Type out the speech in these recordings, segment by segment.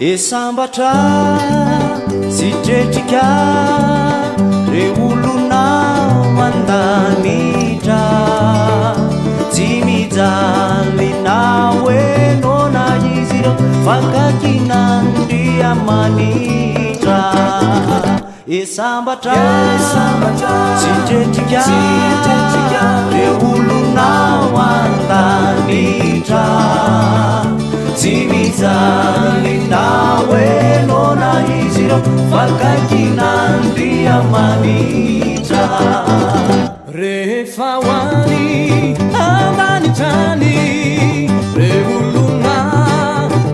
Esambatra sitretrika reolona mandanitra tsy mijalina hoe nona izy ireo fakakinandriamanitra. Esambatra sitretrika reolona mandanitra tsy mijalina hoe nona izy ireo fakakinandriamanitra. Rehefa hoany ambanitrany reolona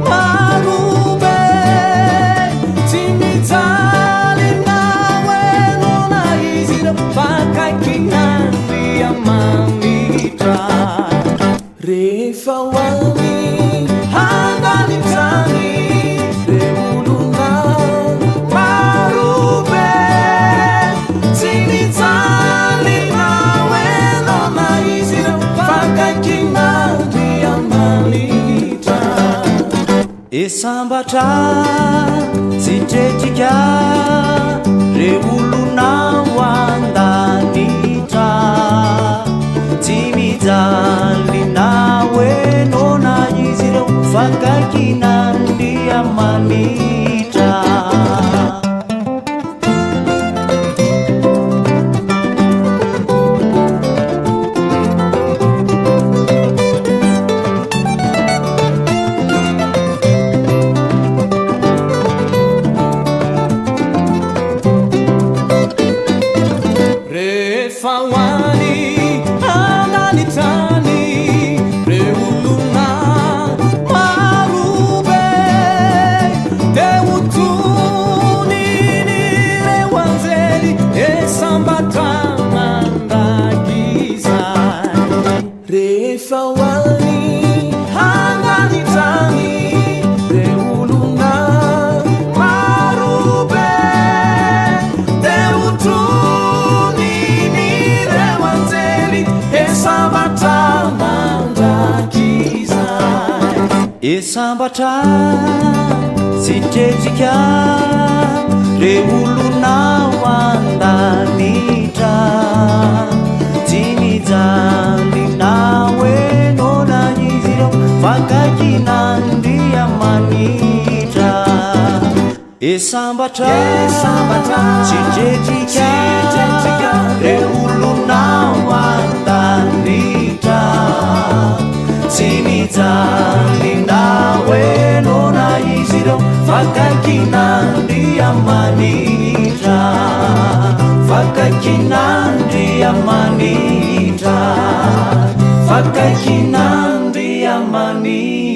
marobe tsy mijalina hoe nona izy ireo fakakinandriamanitra. Rehefa hoany ambanitrany reolona marobe tsy mijalina hoe nona izy ireo fakakinandriamanitra. Esambatra sitretrika reolona hoandanitra tsy mijalina hoe nona izy ireo fakakinandriamanitra. Rehefa hoany ambanitrany reolona marobe dia hotoniny ireo anjely Esambatra mandrakizany. Rehefa hoany ambanitrany reolona marobe dia hotoniny ireo anjely Esambatra mandrakizany. Esambatra sitretrika reolona hoandanitra tsy mijalina hoe nona izy ireo fakakinandriamanitra. Esambatra sitretrika reolona hoandanitra tsy mijalina hoe nona izy ireo fakakinandriamanitra. Fakakinandriamanitra. Fakakinandriamanitra.